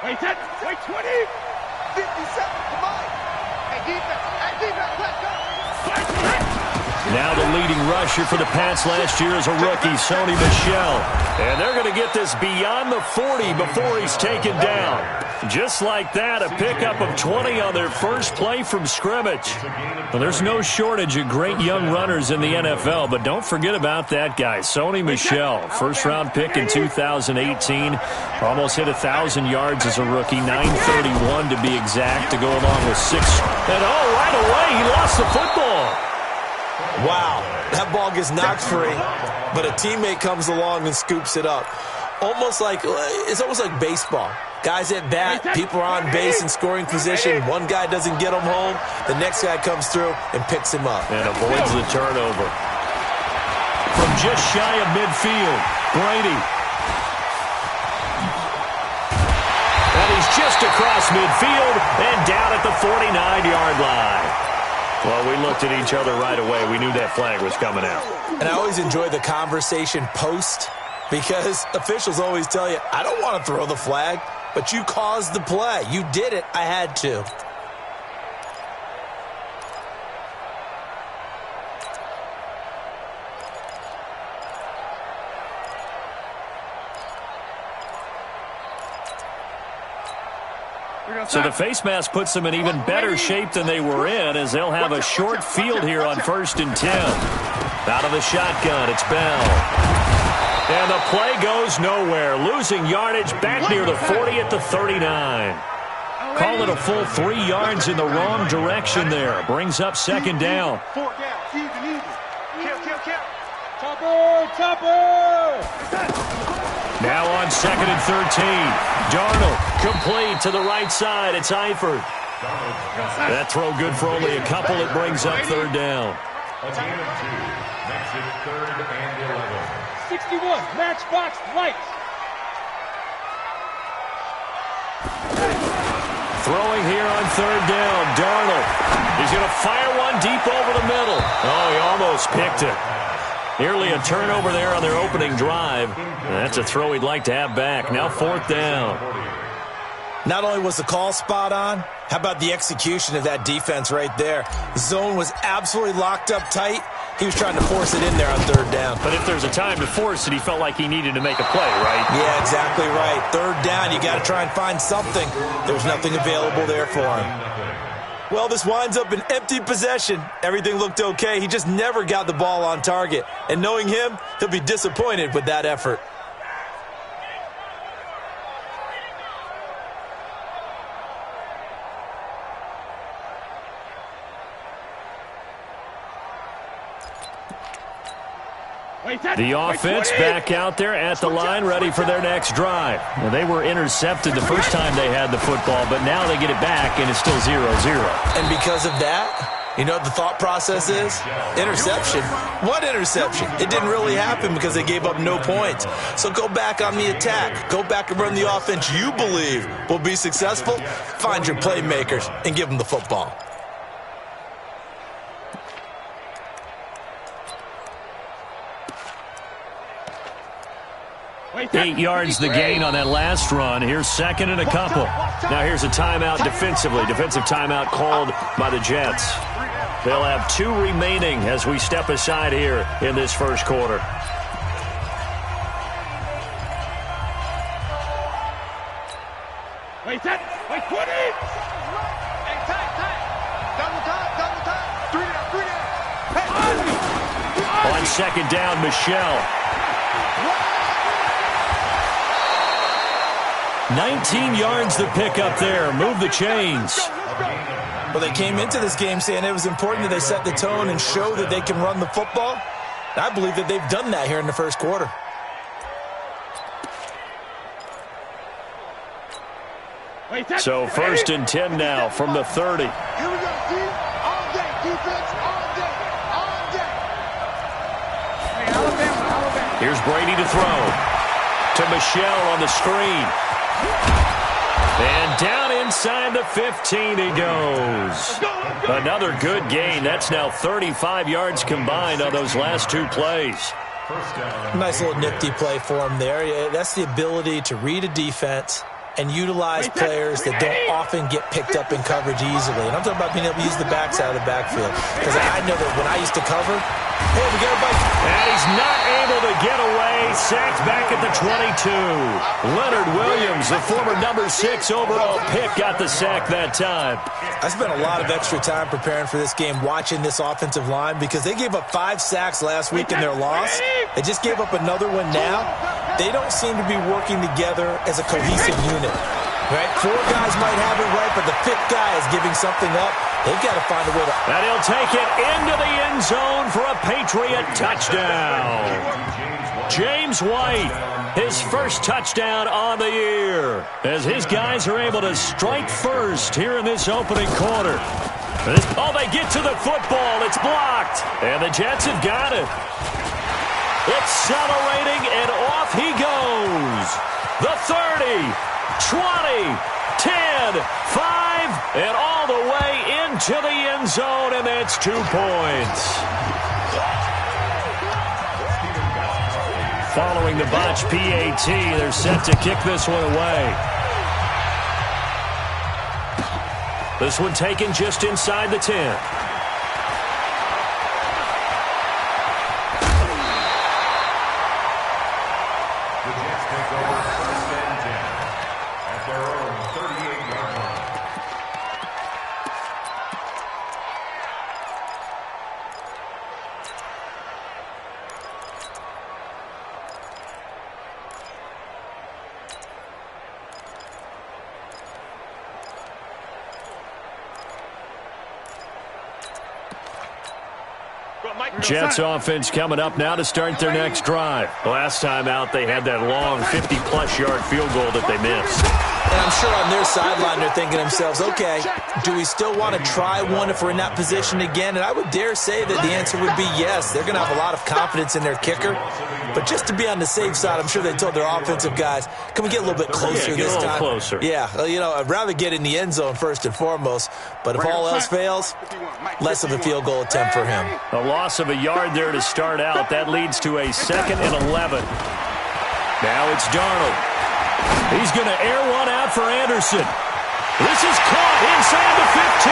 Wait 10, wait 20. 57, come on. Hey, defense, let's go. Now the leading rusher for the Pats last year is a rookie, Sony Michel. And they're going to get this beyond the 40 before he's taken down. Just like that, a pickup of 20 on their first play from scrimmage. Well, there's no shortage of great young runners in the NFL, but don't forget about that guy, Sony Michel. First-round pick in 2018. Almost hit 1,000 yards as a rookie, 931 to be exact, to go along with 6. And right away, he lost the football. Wow, that ball gets knocked free, but a teammate comes along and scoops it up. It's almost like baseball. Guys at bat, people are on base in scoring position. One guy doesn't get him home. The next guy comes through and picks him up. And avoids the turnover. From just shy of midfield, Brady. And he's just across midfield and down at the 49-yard line. Well, we looked at each other right away. We knew that flag was coming out. And I always enjoy the conversation post, because officials always tell you, I don't want to throw the flag, but you caused the play. You did it. I had to. So the face mask puts them in even better shape than they were in, as they'll have a short field here on 1st and 10. Out of the shotgun, it's Bell. And the play goes nowhere. Losing yardage back near the 40 at the 39. Call it a full 3 yards in the wrong direction there. Brings up 2nd down. 4 down. Easy. Kill. Topper. Now on 2nd and 13. Darnold complete to the right side. It's Eifert. That throw good for only a couple. It brings up 3rd down. A gain of 2. Makes it 3rd and 11. 61. Matchbox lights. Throwing here on 3rd down. Darnold. He's going to fire one deep over the middle. Oh, he almost picked it. Nearly a turnover there on their opening drive. That's a throw he'd like to have back. Now 4th down. Not only was the call spot on, how about the execution of that defense right there? The zone was absolutely locked up tight. He was trying to force it in there on 3rd down. But if there's a time to force it, he felt like he needed to make a play, right? Yeah, exactly right. 3rd down, you got to try and find something. There's nothing available there for him. Well, this winds up an empty possession. Everything looked okay. He just never got the ball on target. And knowing him, he'll be disappointed with that effort. The offense back out there at the line, ready for their next drive. Well, they were intercepted the first time they had the football, but now they get it back, and it's still 0-0. And because of that, you know what the thought process is? Interception. What interception? It didn't really happen because they gave up no points. So go back on the attack. Go back and run the offense you believe will be successful. Find your playmakers and give them the football. Eight yards the gain on that last run. Here's 2nd and a couple. Now here's a timeout defensively. Defensive timeout called by the Jets. They'll have 2 remaining as we step aside here in this first quarter. Wait 10, wait 20. Hey, time. Double time. 3 down. Hey. On 2nd down, Michel. 19 yards the pick up there. Move the chains. Well, they came into this game saying it was important that they set the tone and show that they can run the football. I believe that they've done that here in the first quarter. So 1st and 10 now from the 30. Here we go, team. All day. Defense, all day. Hey, Alabama. Here's Brady to throw. To Michel on the screen. And down inside the 15 he goes. Another good gain. That's now 35 yards combined on those last 2 plays. Nice little nifty play for him there. That's the ability to read a defense and utilize players that don't often get picked up in coverage easily. And I'm talking about being able to use the backside of the backfield. Because I know that when I used to cover, hey, we got a bike. And he's not able to get away. Sacked back at the 22. Leonard Williams, the former number 6 overall pick, got the sack that time. I spent a lot of extra time preparing for this game watching this offensive line because they gave up 5 sacks last week in their loss. They just gave up another one now. They don't seem to be working together as a cohesive unit. Right? 4 guys might have it right, but the 5th guy is giving something up. They've got to find a way to... And he'll take it into the end zone for a Patriot touchdown. James White, his first touchdown on the year, as his guys are able to strike first here in this opening quarter. Oh, they get to the football. It's blocked. And the Jets have got it. Accelerating, and off he goes. The 30, 20, 10, 5, and all the way into the end zone, and that's 2 points. Following the botch PAT, they're set to kick this one away. This one taken just inside the 10. Jets offense coming up now to start their next drive. Last time out, they had that long 50-plus yard field goal that they missed. And I'm sure on their sideline they're thinking to themselves, okay, do we still want to try one if we're in that position again? And I would dare say that the answer would be yes. They're going to have a lot of confidence in their kicker. But just to be on the safe side, I'm sure they told their offensive guys, can we get a little bit closer this time? Closer. Yeah, you know, I'd rather get in the end zone first and foremost. But if all else fails, less of a field goal attempt for him. A loss of a yard there to start out. That leads to a 2nd and 11. Now it's Darnold. He's going to air one out for Anderson. This is caught inside the 15.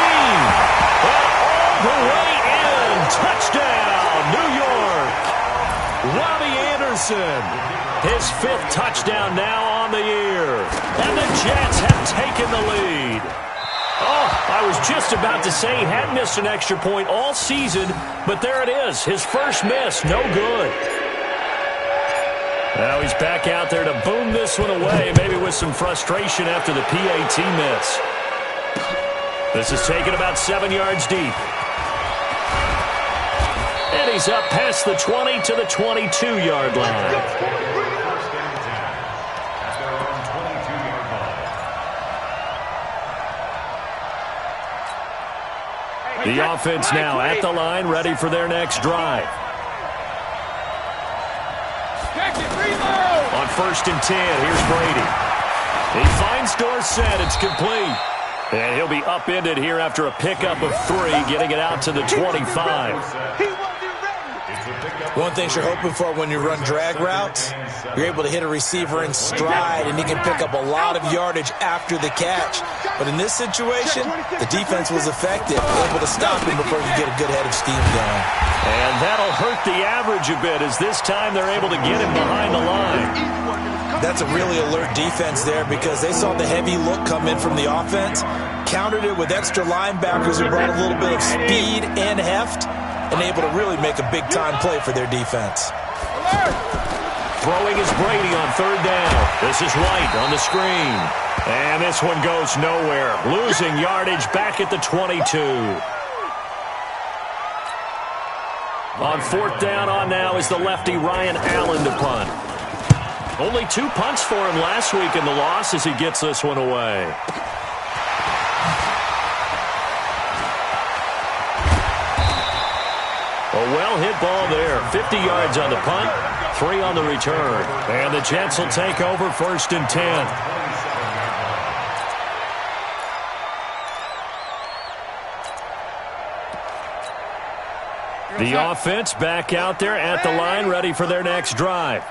And all the way in. Touchdown, New York. Robbie Anderson. His 5th touchdown now on the year. And the Jets have taken the lead. Oh, I was just about to say he hadn't missed an extra point all season, but there it is. His first miss, no good. Now he's back out there to boom this one away, maybe with some frustration after the PAT miss. This is taken about 7 yards deep. And he's up past the 20 to the 22-yard line. The offense now at the line, ready for their next drive. On 1st and 10, here's Brady. He finds Dorsett. It's complete. And he'll be upended here after a pickup of 3, getting it out to the 25. One thing you're hoping for when you run drag routes, you're able to hit a receiver in stride, and he can pick up a lot of yardage after the catch. But in this situation, the defense was effective, able to stop him before he could get a good head of steam going. And that'll hurt the average a bit, as this time they're able to get him behind the line. That's a really alert defense there because they saw the heavy look come in from the offense, countered it with extra linebackers who brought a little bit of speed and heft, and able to really make a big-time play for their defense. Throwing is Brady on 3rd down. This is White on the screen. And this one goes nowhere. Losing yardage back at the 22. On 4th down on now is the lefty Ryan Allen to punt. Only 2 punts for him last week in the loss as he gets this one away. A well-hit ball there. 50 yards on the punt, 3 on the return. And the Jets will take over 1st and 10. The offense back out there at the line, ready for their next drive.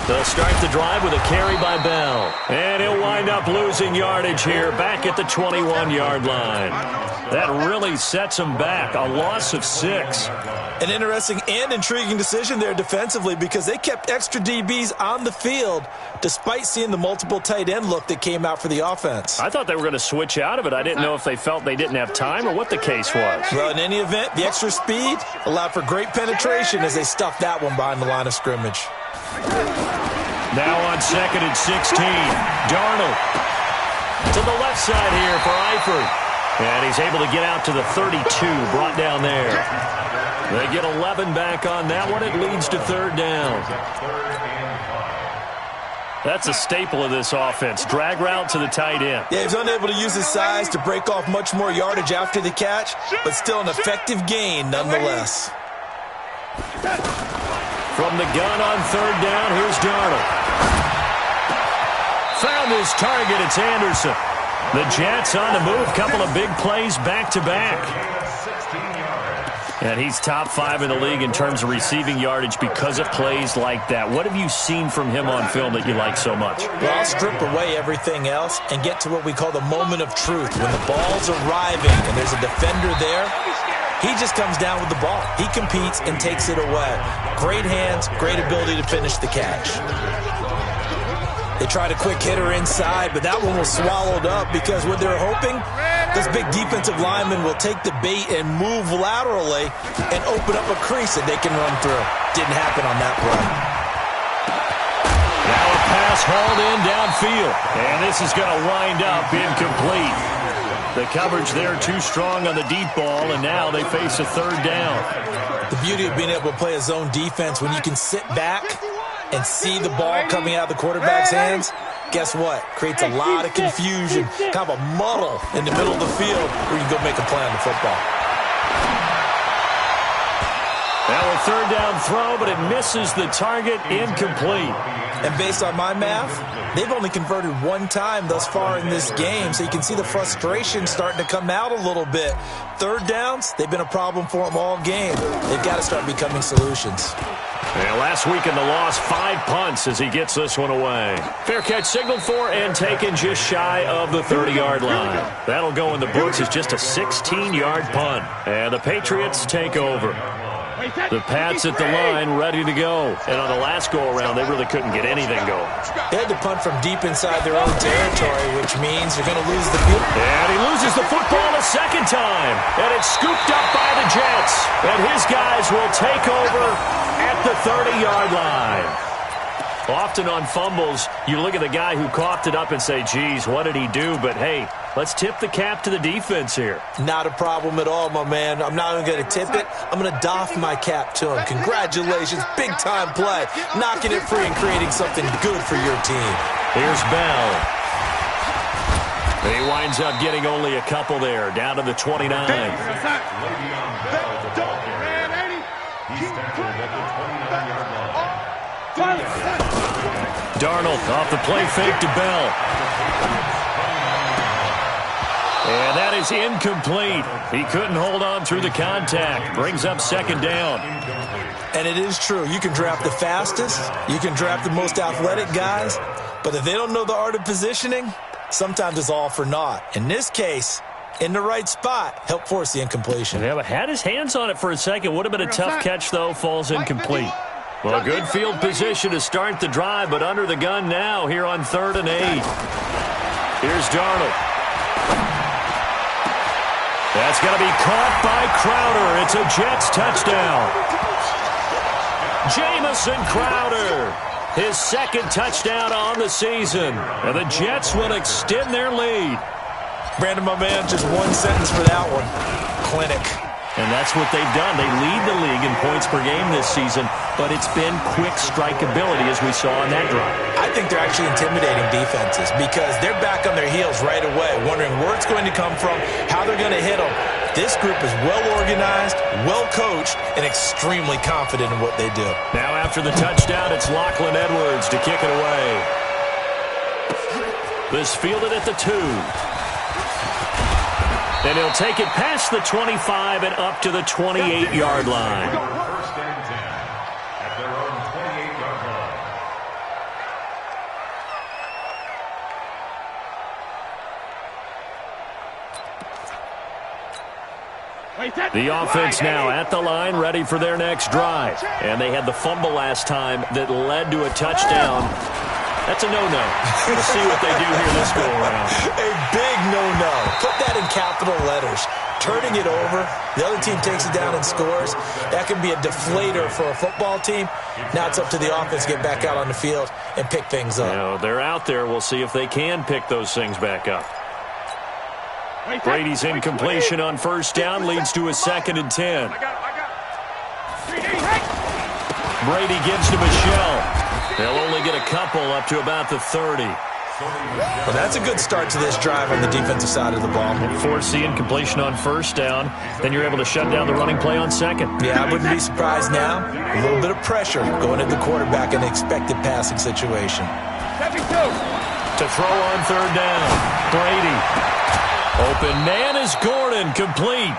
They'll start the drive with a carry by Bell. And he'll wind up losing yardage here back at the 21-yard line. That really sets him back. A loss of 6. An interesting and intriguing decision there defensively because they kept extra DBs on the field despite seeing the multiple tight end look that came out for the offense. I thought they were going to switch out of it. I didn't know if they felt they didn't have time or what the case was. Well, in any event, the extra speed allowed for great penetration as they stuffed that one behind the line of scrimmage. Now on 2nd and 16. Darnold to the left side here for Eifert. And he's able to get out to the 32, brought down there. They get 11 back on that one. It leads to 3rd down. That's a staple of this offense. Drag route to the tight end. Yeah, he's unable to use his size to break off much more yardage after the catch, but still an effective gain nonetheless. From the gun on 3rd down, here's Darnold. Found his target. It's Anderson. The Jets on the move. Couple of big plays back-to-back. And he's top 5 in the league in terms of receiving yardage because of plays like that. What have you seen from him on film that you like so much? Well, I'll strip away everything else and get to what we call the moment of truth. When the ball's arriving and there's a defender there, he just comes down with the ball. He competes and takes it away. Great hands, great ability to finish the catch. They tried a quick hitter inside, but that one was swallowed up because what they're hoping, this big defensive lineman will take the bait and move laterally and open up a crease that they can run through. Didn't happen on that play. Now a pass hauled in downfield, and this is going to wind up incomplete. The coverage there too strong on the deep ball, and now they face a 3rd down. The beauty of being able to play a zone defense when you can sit back and see the ball coming out of the quarterback's hands, guess what? Creates a lot of confusion, kind of a muddle in the middle of the field where you can go make a play on the football. Now a 3rd down throw, but it misses the target, incomplete. And based on my math, they've only converted 1 time thus far in this game, so you can see the frustration starting to come out a little bit. 3rd downs, they've been a problem for them all game. They've got to start becoming solutions. And last week in the loss, 5 punts as he gets this one away. Fair catch signaled for and taken just shy of the 30-yard line. That'll go in the books as just a 16-yard punt. And the Patriots take over. The Pats at the line ready to go. And on the last go-around, they really couldn't get anything going. They had to punt from deep inside their own territory, which means they're going to lose the field. And he loses the football a second time. And it's scooped up by the Jets. And his guys will take over at the 30-yard line. Often on fumbles, you look at the guy who coughed it up and say, geez, what did he do? But, hey, let's tip the cap to the defense here. Not a problem at all, my man. I'm not even going to tip it. I'm going to doff my cap to him. Congratulations. Big-time play. Knocking it free and creating something good for your team. Here's Bell. He winds up getting only a couple there, down to the 29. Darnold off the play fake to Bell. And that is incomplete. He couldn't hold on through the contact. Brings up 2nd down. And it is true. You can draft the fastest. You can draft the most athletic guys. But if they don't know the art of positioning, sometimes it's all for naught. In this case, in the right spot, helped force the incompletion. Yeah, but had his hands on it for a second. Would have been a tough catch, though. Falls incomplete. Well, good field position to start the drive, but under the gun now here on 3rd and 8. Here's Darnold. That's going to be caught by Crowder. It's a Jets touchdown. Jamison Crowder, his 2nd touchdown on the season. And the Jets will extend their lead. Brandon, my man, just one sentence for that one. Clinic. And that's what they've done. They lead the league in points per game this season, but it's been quick strikeability as we saw on that drive. I think they're actually intimidating defenses because they're back on their heels right away, wondering where it's going to come from, how they're going to hit them. This group is well organized, well coached, and extremely confident in what they do. Now after the touchdown, it's Lachlan Edwards to kick it away. This fielded at the 2. And he'll take it past the 25 and up to the 28-yard line. The offense now at the line, ready for their next drive. And they had the fumble last time that led to a touchdown. That's a no-no. We'll see what they do here this go-around. A big no-no. Put that in capital letters. Turning it over, the other team takes it down and scores. That can be a deflator for a football team. Now it's up to the offense to get back out on the field and pick things up. You know, they're out there. We'll see if they can pick those things back up. Brady's incompletion on first down leads to a 2nd and 10. Brady gives to Michelle. They'll only get a couple up to about the 30. Well, that's a good start to this drive on the defensive side of the ball. Force the incompletion on first down. Then you're able to shut down the running play on second. Yeah, I wouldn't be surprised now. A little bit of pressure going at the quarterback in an expected passing situation. To throw on third down. Brady. Open man is Gordon, complete.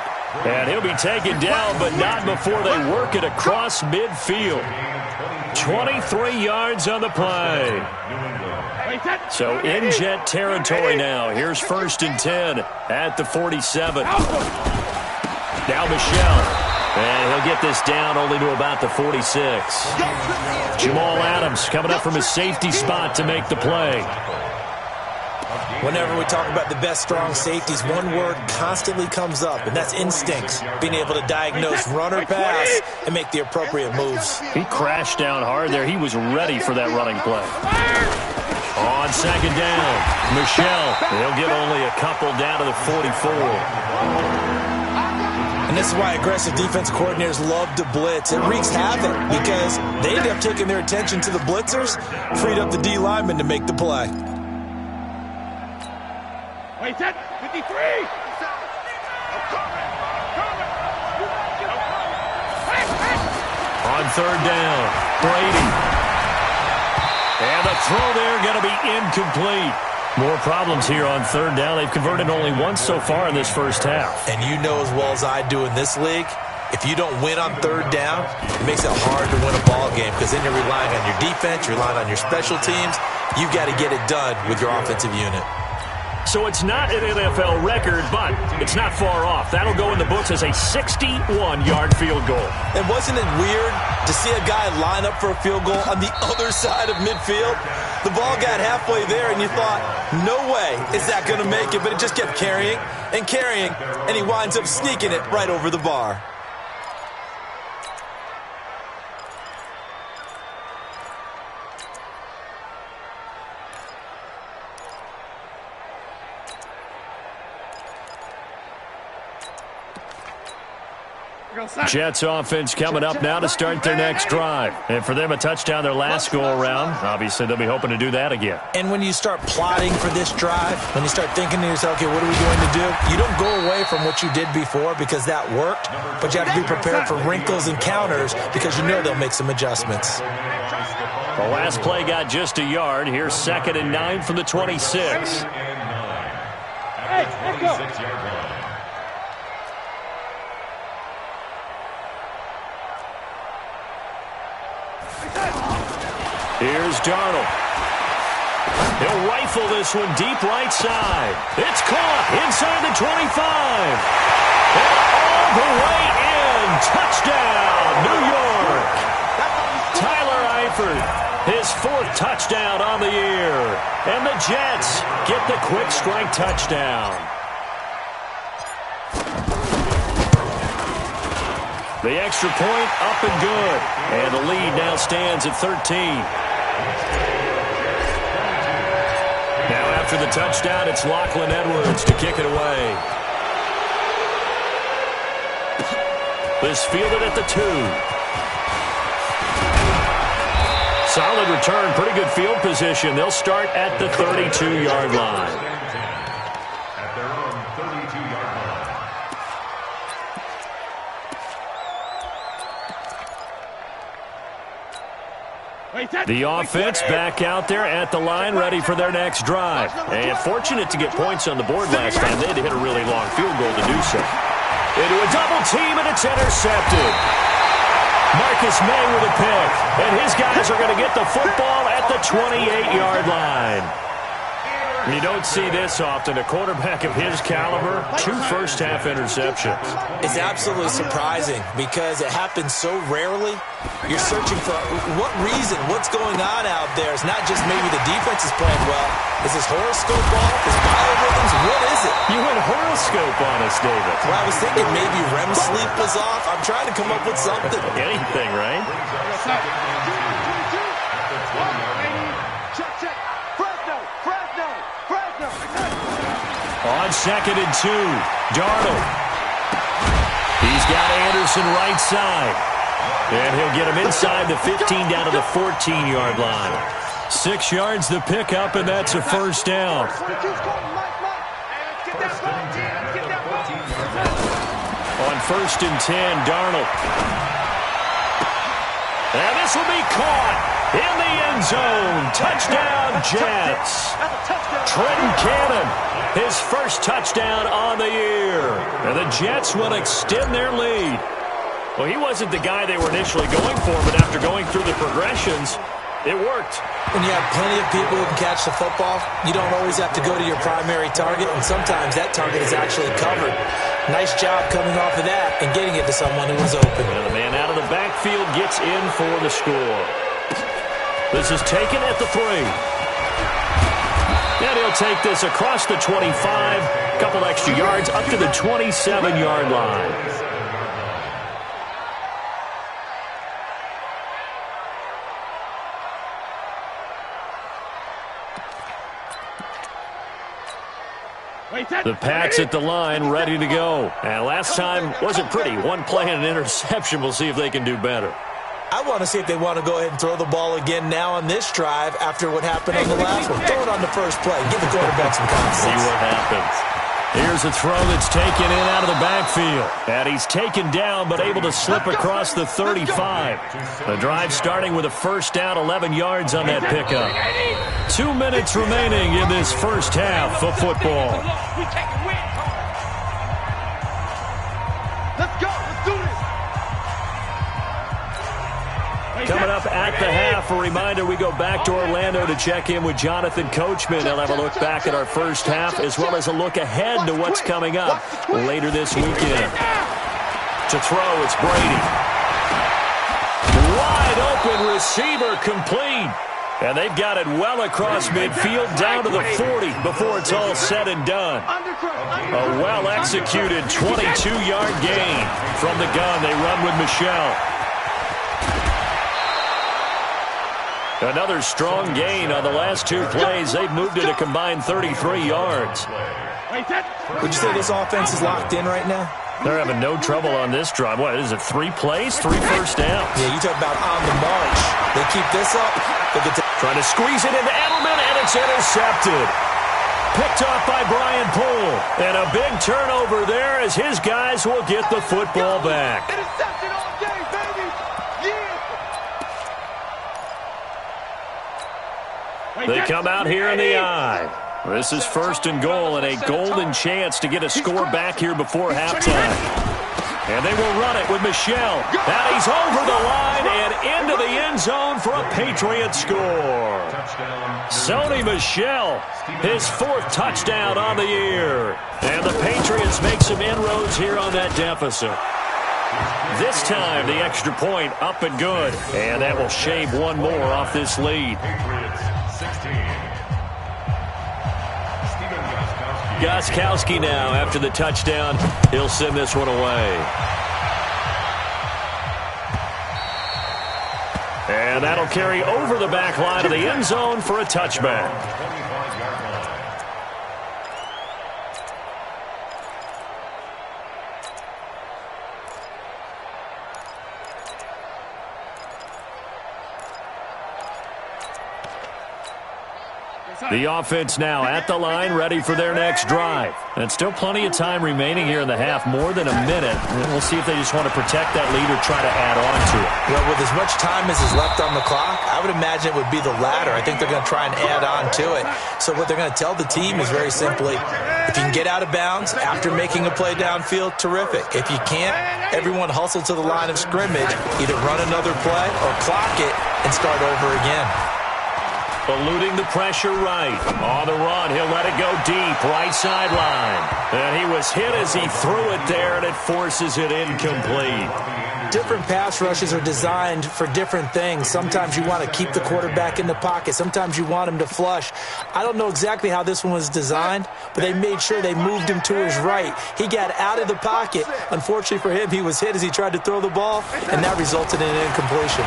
And he'll be taken down, but not before they work it across midfield. 23 yards on the play. So in Jet territory now. Here's 1st and 10 at the 47. Now Michelle. And he'll get this down only to about the 46. Jamal Adams coming up from his safety spot to make the play. Whenever we talk about the best strong safeties, one word constantly comes up, and that's instincts. Being able to diagnose run or pass and make the appropriate moves. He crashed down hard there. He was ready for that running play. On second down, Michelle. They'll get only a couple down to the 44. And this is why aggressive defensive coordinators love to blitz. It wreaks havoc because they end up taking their attention to the blitzers, freed up the D lineman to make the play. Wait, that 53. On third down, Brady. And the throw there going to be incomplete. More problems here on third down. They've converted only once so far in this first half. And you know as well as I do in this league, if you don't win on third down, it makes it hard to win a ball game because then you're relying on your defense, you're relying on your special teams. You've got to get it done with your offensive unit. So it's not an NFL record, but it's not far off. That'll go in the books as a 61-yard field goal. And wasn't it weird to see a guy line up for a field goal on the other side of midfield? The ball got halfway there, and you thought, no way is that going to make it, but it just kept carrying, and he winds up sneaking it right over the bar. Jets offense coming up now to start their next drive. And for them, a touchdown their last go-around. Obviously, they'll be hoping to do that again. And when you start plotting for this drive, when you start thinking to yourself, okay, what are we going to do? You don't go away from what you did before because that worked, but you have to be prepared for wrinkles and counters because you know they'll make some adjustments. The last play got just a yard. Here's 2nd and 9 from the 26. Hey, let's go. Here's Darnold. He'll rifle this one deep right side. It's caught inside the 25. And all the way in. Touchdown, New York. Tyler Eifert, his 4th touchdown on the year. And the Jets get the quick strike touchdown. The extra point up and good. And the lead now stands at 13. Now after the touchdown, it's Lachlan Edwards to kick it away. This fielded at the 2. Solid return, pretty good field position. They'll start at the 32-yard line. At their own 32-yard line. The offense back out there at the line, ready for their next drive. And fortunate to get points on the board last time. They had to hit a really long field goal to do so. Into a double team, and it's intercepted. Marcus May with a pick. And his guys are going to get the football at the 28-yard line. You don't see this often. A quarterback of his caliber, 2 first-half interceptions. It's absolutely surprising because it happens so rarely. You're searching for what reason, what's going on out there. It's not just maybe the defense is playing well. Is this horoscope off? Is biorhythms? What is it? You went horoscope on us, David. Well, I was thinking maybe REM sleep was off. I'm trying to come up with something. Anything, right? On 2nd and 2, Darnold. He's got Anderson right side. And he'll get him inside the 15 down to the 14-yard line. 6 yards the pickup, and that's a first down. On 1st and 10, Darnold. And this will be caught in the end zone. Touchdown, Jets. Trenton Cannon, his first touchdown on the year. And the Jets will extend their lead. Well, he wasn't the guy they were initially going for, but after going through the progressions, it worked. When you have plenty of people who can catch the football, you don't always have to go to your primary target, and sometimes that target is actually covered. Nice job coming off of that and getting it to someone who was open. And the man out of the backfield gets in for the score. This is taken at the 3. And he'll take this across the 25, a couple extra yards up to the 27-yard line. The Pats at the line, ready to go. And last time wasn't pretty. One play and an interception. We'll see if they can do better. I want to see if they want to go ahead and throw the ball again now on this drive after what happened on the last one. Throw it on the first play. Give the quarterback some confidence. See what happens. Here's a throw that's taken in out of the backfield. And he's taken down but able to slip across the 35. The drive starting with a first down, 11 yards on that pickup. 2 minutes remaining in this first half of football. Let's go. Let's do this. Coming up at the half, a reminder, we go back to Orlando to check in with Jonathan Coachman. He'll have a look back at our first half as well as a look ahead to what's coming up later this weekend. To throw, it's Brady. Wide open receiver complete. And they've got it well across midfield down to the 40 before it's all said and done. A well-executed 22-yard gain. From the gun, they run with Michelle. Another strong gain on the last 2 plays. They've moved it a combined 33 yards. Would you say this offense is locked in right now? They're having no trouble on this drive. What, is it 3 plays, 3 first downs? Yeah, you talk about on the march. They keep this up. They get to trying to squeeze it into Edelman, and it's intercepted. Picked off by Brian Poole. And a big turnover there as his guys will get the football back. Intercepted all day, baby. Yeah. They come out here in the eye. This is 1st and goal and a golden chance to get a score back here before halftime. And they will run it with Michelle. And he's over the line and into the end zone for a Patriot score. Sony Michel, his 4th touchdown on the year. And the Patriots make some inroads here on that deficit. This time, the extra point up and good. And that will shave one more off this lead. Gostkowski now after the touchdown. He'll send this one away. And that'll carry over the back line of the end zone for a touchback. The offense now at the line, ready for their next drive. And still plenty of time remaining here in the half, more than a minute. And we'll see if they just want to protect that lead or try to add on to it. Well, with as much time as is left on the clock, I would imagine it would be the latter. I think they're going to try and add on to it. So what they're going to tell the team is very simply, if you can get out of bounds after making a play downfield, terrific. If you can't, everyone hustle to the line of scrimmage, either run another play or clock it and start over again. Eluding the pressure right. On the run, he'll let it go deep, right sideline. And he was hit as he threw it there, and it forces it incomplete. Different pass rushes are designed for different things. Sometimes you want to keep the quarterback in the pocket. Sometimes you want him to flush. I don't know exactly how this one was designed, but they made sure they moved him to his right. He got out of the pocket. Unfortunately for him, he was hit as he tried to throw the ball, and that resulted in an incompletion.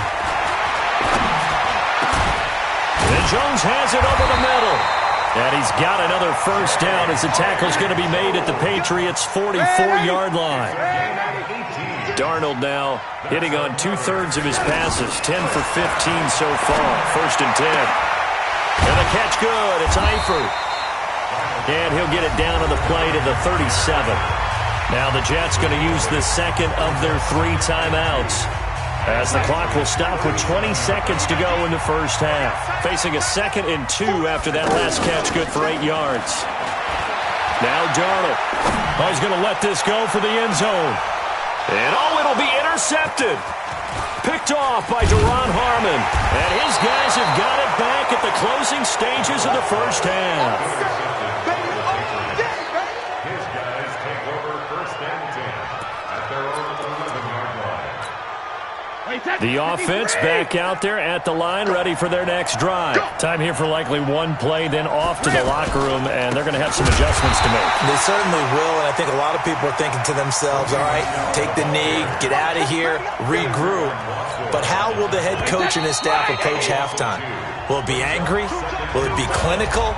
And Jones has it over the middle. And he's got another first down as the tackle's going to be made at the Patriots' 44-yard line. Darnold now hitting on 2/3 of his passes, 10 for 15 so far. 1st and 10. And the catch good. It's Eifert. And he'll get it down on the play to the 37. Now the Jets going to use the second of their 3 timeouts, as the clock will stop with 20 seconds to go in the first half. Facing a 2nd and 2 after that last catch, good for 8 yards. Now Darnold. Oh, he's going to let this go for the end zone. And it'll be intercepted. Picked off by Duron Harmon. And his guys have got it back at the closing stages of the first half. His guys take over 1st and 10 at their own 11-yard line. The offense back out there at the line, ready for their next drive. Time here for likely one play, then off to the locker room, and they're going to have some adjustments to make. They certainly will, and I think a lot of people are thinking to themselves, all right, take the knee, get out of here, regroup. But how will the head coach and his staff approach halftime? Will it be angry? Will it be clinical?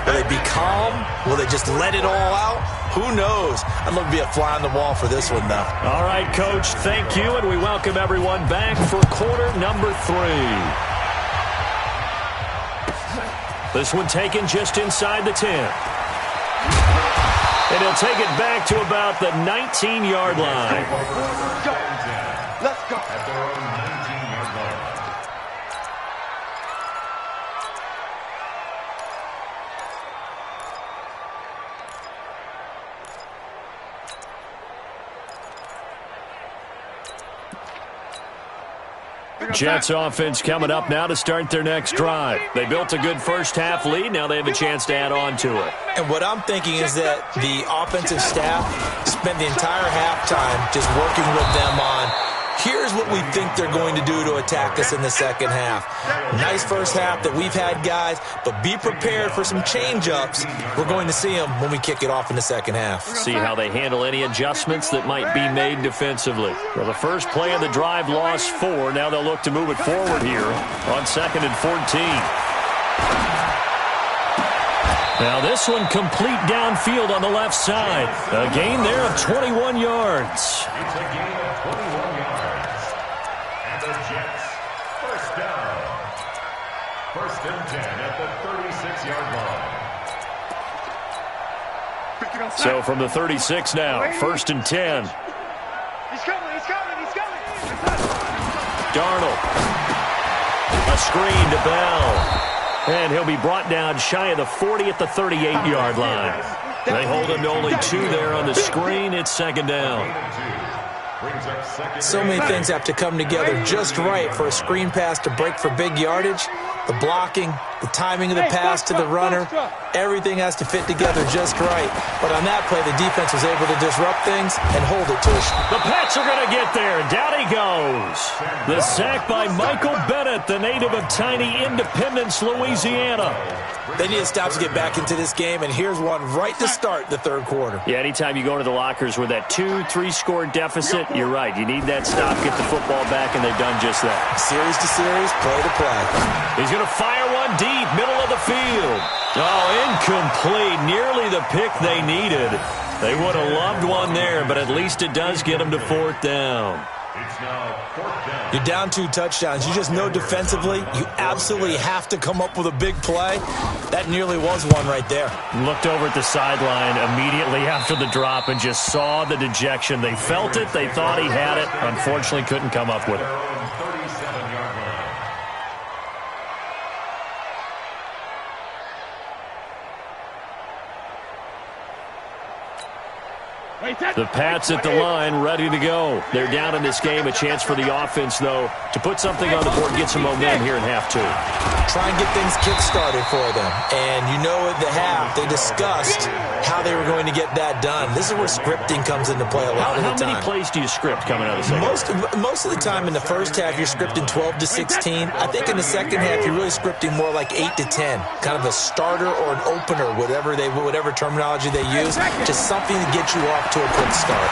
Will they be calm? Will they just let it all out? Who knows? I'd love to be a fly on the wall for this one, though. All right, Coach, thank you, and we welcome everyone back for quarter number 3. This one taken just inside the 10. And he'll take it back to about the 19-yard line. Let's go. At their own 19-yard line. Jets offense coming up now to start their next drive. They built a good first half lead. Now they have a chance to add on to it. And what I'm thinking is that the offensive staff spent the entire halftime just working with them on, here's what we think they're going to do to attack us in the second half. Nice first half that we've had, guys, but be prepared for some change-ups. We're going to see them when we kick it off in the second half. See how they handle any adjustments that might be made defensively. Well, the first play of the drive lost 4. Now they'll look to move it forward here on 2nd and 14. Now this one complete downfield on the left side. A gain there of 21 yards. It's a gain of 21 yards. And the Jets, first down. 1st and 10 at the 36-yard line. So from the 36 now, 1st and 10. He's coming, he's coming, he's coming. Darnold. A screen to Bell. And he'll be brought down shy of the 40 at the 38-yard line. They hold him to only 2 there on the screen. It's 2nd down. So many things have to come together just right for a screen pass to break for big yardage. The blocking, the timing of the pass to the runner, everything has to fit together just right. But on that play, the defense was able to disrupt things and hold it to us. The Pats are going to get there. Down he goes. The sack by Michael Bennett, the native of tiny Independence, Louisiana. They need to stop to get back into this game, and here's one right to start the third quarter. Yeah, anytime you go into the lockers with that 2-3 score deficit, you're right. You need that stop, get the football back, and they've done just that. Series to series, play to play. He's going to fire one deep, middle of the field. Oh, incomplete. Nearly the pick they needed. They would have loved one there, but at least it does get them to 4th down. It's now 4th down. You're down 2 touchdowns. You just know defensively you absolutely have to come up with a big play. That nearly was one right there. Looked over at the sideline immediately after the drop and just saw the dejection. They felt it. They thought he had it. Unfortunately, couldn't come up with it. 37-yard line. The Pats at the line, ready to go. They're down in this game. A chance for the offense, though, to put something on the board, get some momentum here in half two. Try and get things kick-started for them. And you know at the half, they discussed how they were going to get that done. This is where scripting comes into play a lot of the time. How many plays do you script coming out of the second? Most of the time in the first half, you're scripting 12 to 16. I think in the second half, you're really scripting more like 8 to 10. Kind of a starter or an opener, whatever terminology they use. Just something to get you off to a quick start.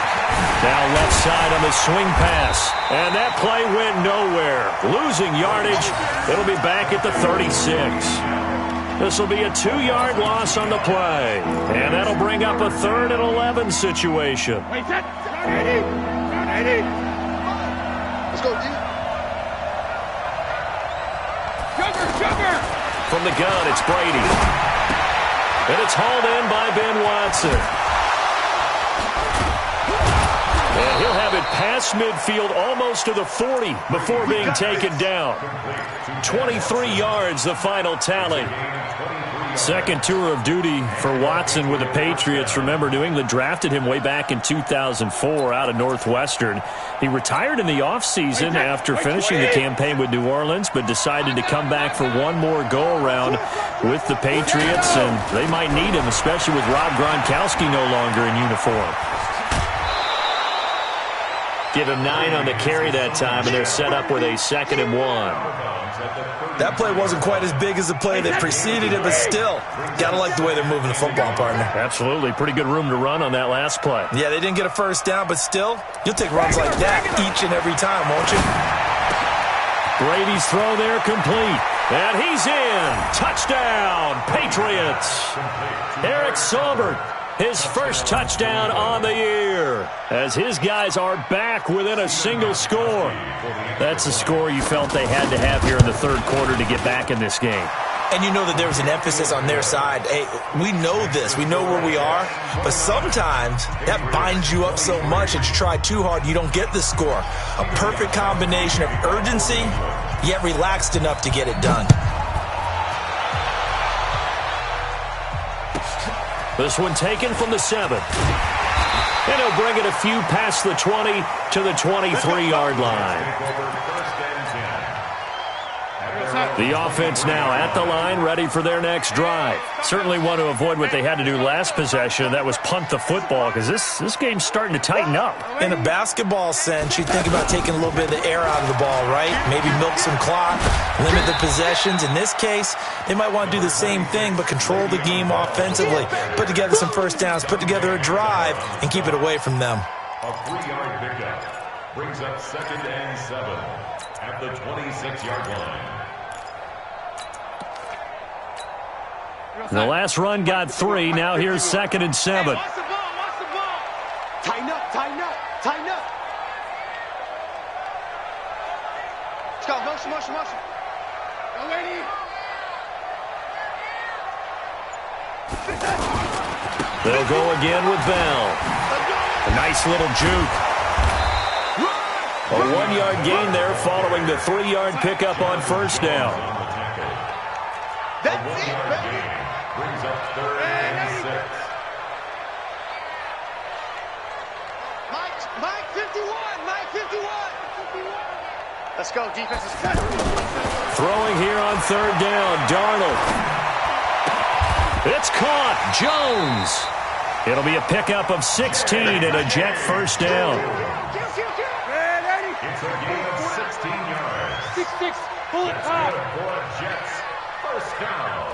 Now left side on the swing pass. And that play went nowhere. Losing yardage. It'll be back at the 36. This will be a 2-yard loss on the play. And that'll bring up a 3rd and 11 situation. Let's go, D. Sugar! From the gun, it's Brady. And it's hauled in by Ben Watson. And he'll have it past midfield, almost to the 40 before being taken down. 23 yards, the final tally. Second tour of duty for Watson with the Patriots. Remember, New England drafted him way back in 2004 out of Northwestern. He retired in the offseason after finishing the campaign with New Orleans, but decided to come back for one more go-around with the Patriots, and they might need him, especially with Rob Gronkowski no longer in uniform. Give him 9 on the carry that time, and they're set up with a 2nd and 1. That play wasn't quite as big as the play that preceded it, but still, gotta like the way they're moving the football, partner. Absolutely. Pretty good room to run on that last play. Yeah, they didn't get a first down, but still, you'll take runs like that each and every time, won't you? Brady's throw there complete. And he's in. Touchdown, Patriots. Eric Saubert, his first touchdown on the year, as his guys are back within a single score. That's the score you felt they had to have here in the third quarter to get back in this game. And you know that there was an emphasis on their side. Hey, we know this. We know where we are. But sometimes that binds you up so much that you try too hard, you don't get the score. A perfect combination of urgency, yet relaxed enough to get it done. This one taken from the 7. And he'll bring it a few past the 20 to the 23-yard line. The offense now at the line, ready for their next drive. Certainly want to avoid what they had to do last possession. That was punt the football, because this game's starting to tighten up. In a basketball sense, you think about taking a little bit of the air out of the ball, right? Maybe milk some clock, limit the possessions. In this case, they might want to do the same thing, but control the game offensively. Put together some first downs, put together a drive, and keep it away from them. A 3-yard pickup brings up 2nd and 7 at the 26-yard line. The last run got 3. Now here's 2nd and 7. Watch the ball. Tighten up. Let's go. Motion. Go, lady. They'll go again with Bell. A nice little juke. A 1-yard gain there following the 3-yard pickup on first down. That's it, baby. Brings up 3rd and 6. Mike 51. Let's go, defense is cut. Throwing here on 3rd down, Darnold. It's caught, Jones. It'll be a pickup of 16 and a Jet first down. It's a gain of 16 yards. 6-6, bullet That's hot. good for Jets. First down.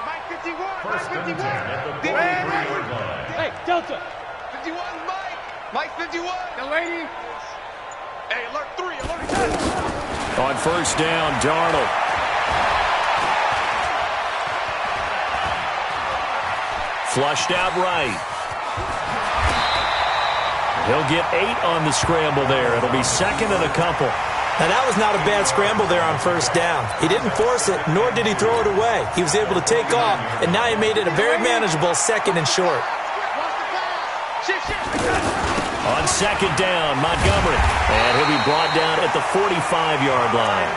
Mike 51. First and 10 at the 43-yard line. Hey, Delta. 51, Mike 51. Young lady. Hey, alert 3, alert 10. On first down, Darnold. Flushed out right. He'll get 8 on the scramble there. It'll be 2nd and a couple. Now, that was not a bad scramble there on first down. He didn't force it, nor did he throw it away. He was able to take off, and now he made it a very manageable 2nd and short. On 2nd down, Montgomery. And he'll be brought down at the 45-yard line.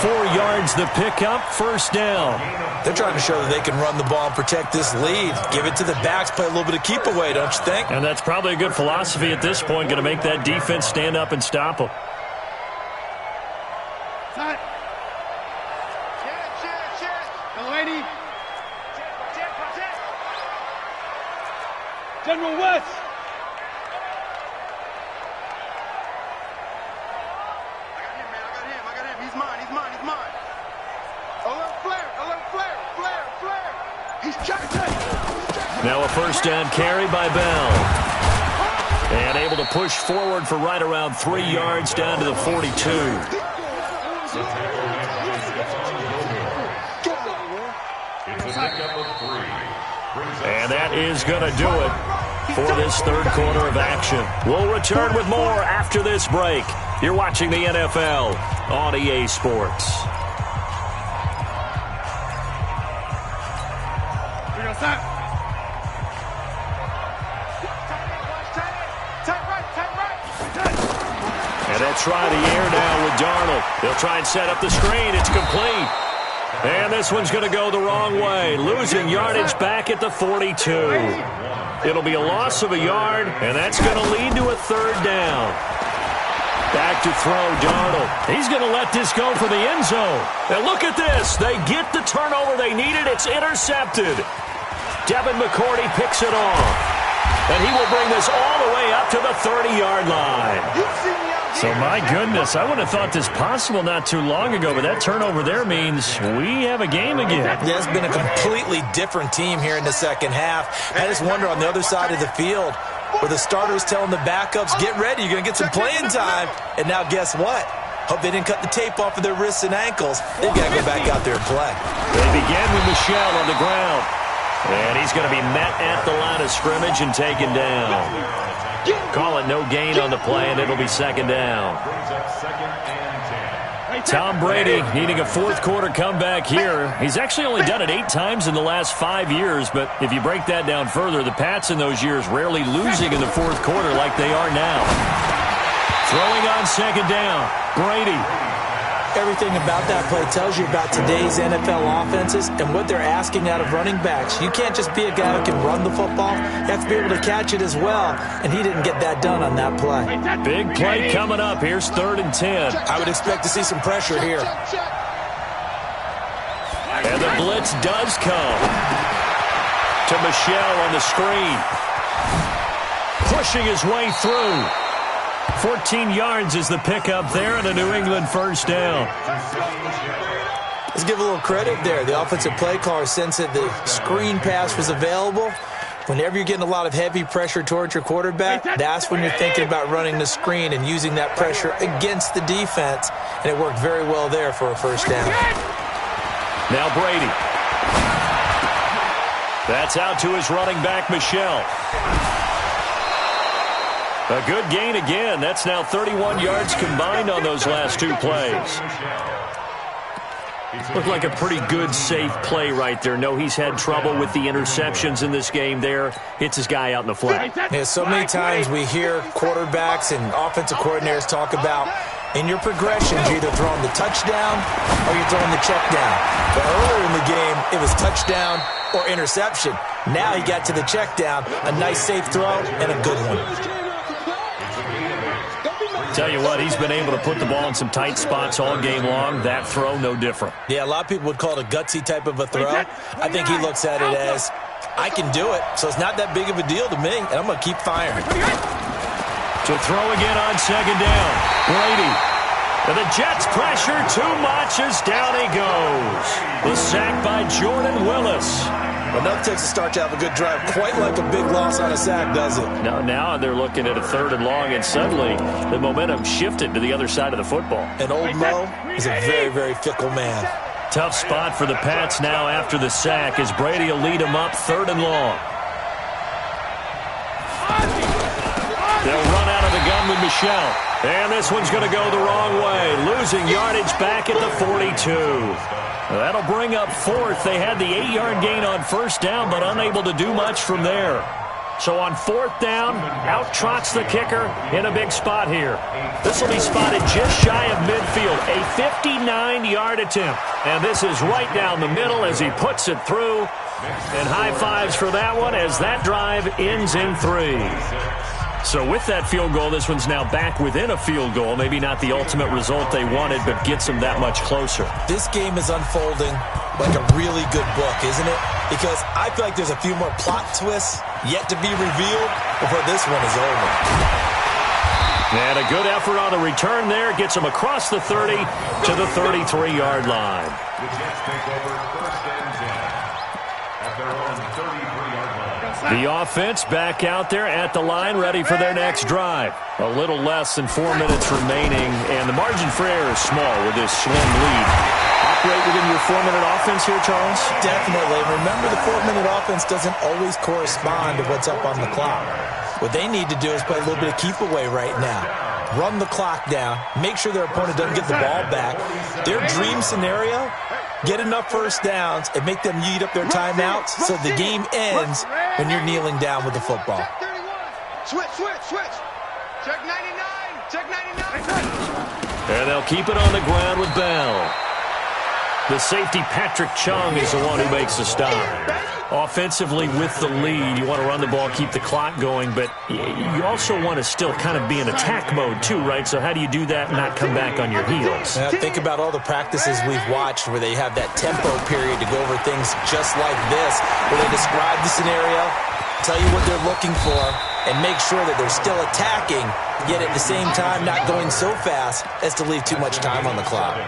4 yards the pickup, first down. They're trying to show that they can run the ball and protect this lead. Give it to the backs, play a little bit of keep away, don't you think? And that's probably a good philosophy at this point, going to make that defense stand up and stop them. General West. I got him. He's mine. Alert flare. He's checked. Now a first down carry by Bell. And able to push forward for right around 3 yards down to the 42. And that is going to do it for this third quarter of action. We'll return with more after this break. You're watching the NFL on EA Sports. And they'll try the air now with Darnold. They'll try and set up the screen. It's complete. And this one's going to go the wrong way. Losing yardage back at the 42. It'll be a loss of a yard, and that's going to lead to a third down. Back to throw, Darnold. He's going to let this go for the end zone. And look at this. They get the turnover they needed. It's intercepted. Devin McCourty picks it off. And he will bring this all the way up to the 30-yard line. So, my goodness, I would have thought this possible not too long ago, but that turnover there means we have a game again. Yeah, it's been a completely different team here in the second half. I just wonder on the other side of the field where the starters telling the backups, get ready, you're going to get some playing time. And now guess what? Hope they didn't cut the tape off of their wrists and ankles. They've got to go back out there and play. They begin with Michel on the ground. And he's going to be met at the line of scrimmage and taken down. Call it no gain on the play, and it'll be second down. Tom Brady needing a fourth quarter comeback here. He's actually only done it 8 times in the last 5 years, but if you break that down further, the Pats in those years rarely losing in the fourth quarter like they are now. Throwing on second down, Brady. Everything about that play tells you about today's NFL offenses and what they're asking out of running backs. You can't just be a guy who can run the football. You have to be able to catch it as well, and he didn't get that done on that play. Big play coming up. Here's 3rd and 10. I would expect to see some pressure here. And the blitz does come to Michel on the screen. Pushing his way through. 14 yards is the pickup there and a New England first down. Let's give a little credit there. The offensive play caller sensed that the screen pass was available. Whenever you're getting a lot of heavy pressure towards your quarterback, that's when you're thinking about running the screen and using that pressure against the defense. And it worked very well there for a first down. Now Brady. That's out to his running back, Michel. A good gain again. That's now 31 yards combined on those last 2 plays. Looked like a pretty good, safe play right there. No, he's had trouble with the interceptions in this game there. Hits his guy out in the flat. Yeah, so many times we hear quarterbacks and offensive coordinators talk about in your progressions, you're either throwing the touchdown or you're throwing the check down. But earlier in the game, it was touchdown or interception. Now he got to the check down, a nice safe throw, and a good one. Tell you what, he's been able to put the ball in some tight spots all game long. That throw, no different. Yeah, a lot of people would call it a gutsy type of a throw. I think he looks at it as, I can do it, so it's not that big of a deal to me, and I'm going to keep firing. To throw again on second down, Brady. And the Jets pressure too much as down he goes. The sack by Jordan Willis. Enough takes a start to have a good drive. Quite like a big loss on a sack, does it? Now they're looking at a 3rd and long, and suddenly the momentum shifted to the other side of the football. And old Mo is a very, very fickle man. Tough spot for the Pats now after the sack as Brady will lead them up 3rd and long. They'll run out of the gun with Michel. And this one's going to go the wrong way. Losing yardage back at the 42. That'll bring up 4th. They had the 8-yard gain on first down, but unable to do much from there. So on 4th down, out trots the kicker in a big spot here. This will be spotted just shy of midfield, a 59-yard attempt. And this is right down the middle as he puts it through. And high fives for that one as that drive ends in 3. So with that field goal, this one's now back within a field goal. Maybe not the ultimate result they wanted, but gets them that much closer. This game is unfolding like a really good book, isn't it? Because I feel like there's a few more plot twists yet to be revealed before this one is over. And a good effort on the return there. Gets them across the 30 to the 33-yard line. The Jets take over 1st and 10 at their own 33-yard line. The offense back out there at the line, ready for their next drive. A little less than 4 minutes remaining, and the margin for error is small with this slim lead. Operate within your 4-minute offense here, Charles? Definitely. Remember, the 4-minute offense doesn't always correspond to what's up on the clock. What they need to do is play a little bit of keep away right now. Run the clock down. Make sure their opponent doesn't get the ball back. Their dream scenario, get enough first downs and make them eat up their timeouts so the game ends when you're kneeling down with the football. Check 31. Switch. Check 99. Check 99. And they'll keep it on the ground with Bell. The safety, Patrick Chung, is the one who makes the stop. Offensively, with the lead, you want to run the ball, keep the clock going, but you also want to still kind of be in attack mode too, right? So how do you do that and not come back on your heels? Think about all the practices we've watched where they have that tempo period to go over things just like this, where they describe the scenario, tell you what they're looking for, and make sure that they're still attacking, yet at the same time not going so fast as to leave too much time on the clock.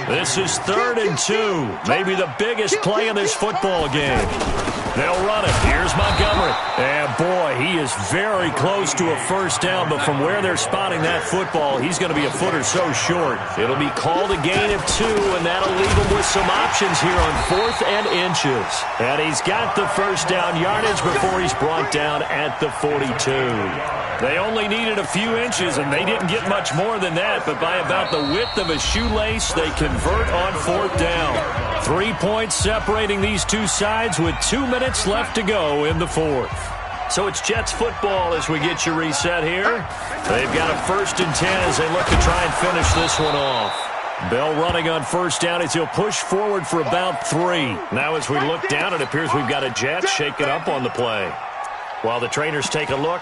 This is 3rd and 2. Maybe the biggest play in this football game. They'll run it. Here's Montgomery. And boy, he is very close to a first down, but from where they're spotting that football, he's going to be a foot or so short. It'll be called a gain of 2, and that'll leave him with some options here on 4th and inches. And he's got the first down yardage before he's brought down at the 42. They only needed a few inches, and they didn't get much more than that, but by about the width of a shoelace, they convert on 4th down. 3 points separating these two sides with 2 minutes left to go in the 4th. So it's Jets football as we get you reset here. They've got a 1st and 10 as they look to try and finish this one off. Bell running on 1st down as he'll push forward for about 3. Now as we look down, it appears we've got a Jet shaken up on the play. While the trainers take a look,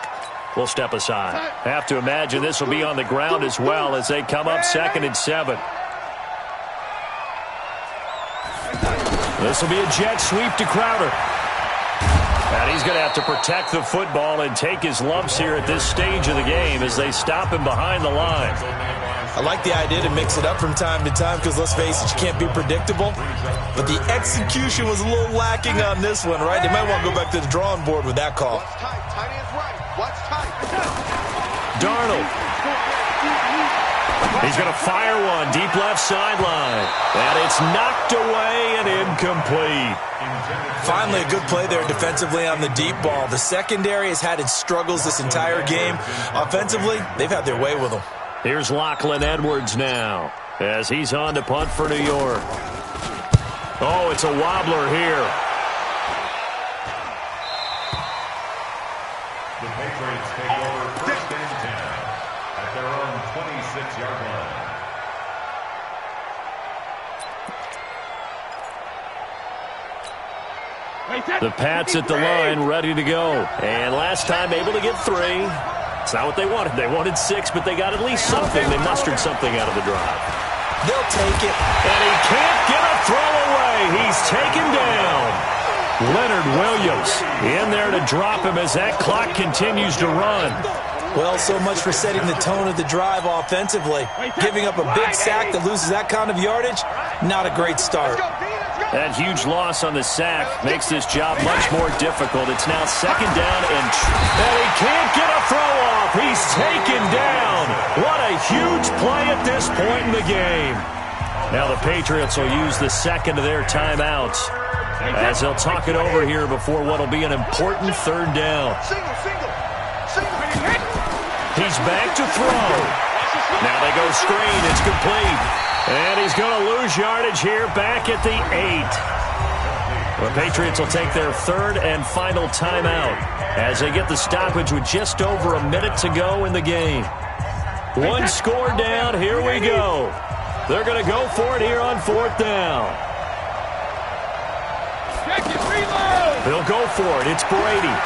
we'll step aside. Have to imagine this will be on the ground as well as they come up 2nd and 7. This will be a jet sweep to Crowder. And he's going to have to protect the football and take his lumps here at this stage of the game as they stop him behind the line. I like the idea to mix it up from time to time because, let's face it, you can't be predictable. But the execution was a little lacking on this one, right? They might want to go back to the drawing board with that call. What's tight? Tight ends right. What's tight? Darnold. He's going to fire one deep left sideline. And it's knocked away and incomplete. Finally, a good play there defensively on the deep ball. The secondary has had its struggles this entire game. Offensively, they've had their way with them. Here's Lachlan Edwards now as he's on to punt for New York. Oh, it's a wobbler here. The Patriots take over 1st and 10 at their own 26-yard line. The Pats at the line, ready to go. And last time able to get 3. It's not what they wanted. They wanted 6, but they got at least something. They mustered something out of the drive. They'll take it. And he can't get a throw away. He's taken down. Leonard Williams in there to drop him as that clock continues to run. Well, so much for setting the tone of the drive offensively. Giving up a big sack that loses that kind of yardage, not a great start. That huge loss on the sack makes this job much more difficult. It's now 2nd down, and he can't get a throw off. He's taken down. What a huge play at this point in the game. Now the Patriots will use the 2nd of their timeouts as they'll talk it over here before what will be an important 3rd down. He's back to throw. Now they go screen. It's complete. And he's going to lose yardage here back at the 8. The Patriots will take their third and final timeout as they get the stoppage with just over a minute to go in the game. One score down, here we go. They're going to go for it here on fourth down. Check it, reload. They'll go for it. It's Brady.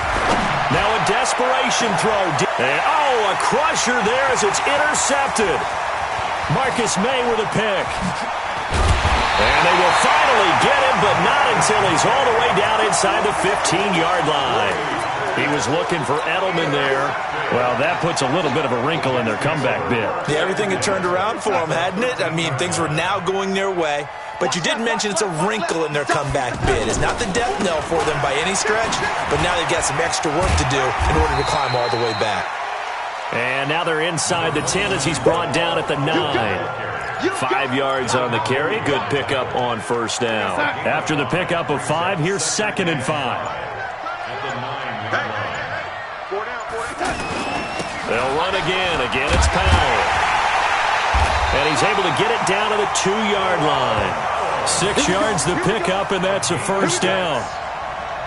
Now a desperation throw. And, a crusher there as it's intercepted. Marcus May with a pick. And they will finally get him, but not until he's all the way down inside the 15-yard line. He was looking for Edelman there. Well, that puts a little bit of a wrinkle in their comeback bid. Yeah, everything had turned around for them, hadn't it? I mean, things were now going their way. But you did mention it's a wrinkle in their comeback bid. It's not the death knell for them by any stretch, but now they've got some extra work to do in order to climb all the way back. And now they're inside the 10 as he's brought down at the 9. 5 yards on the carry. Good pickup on first down. After the pickup of 5, here's 2nd and 5. They'll run again. Again, it's Powell. And he's able to get it down to the 2-yard line. 6 yards the pickup, and that's a first down.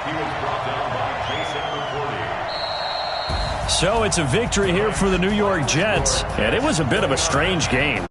He was brought down by Jason McCourty. So it's a victory here for the New York Jets. And it was a bit of a strange game.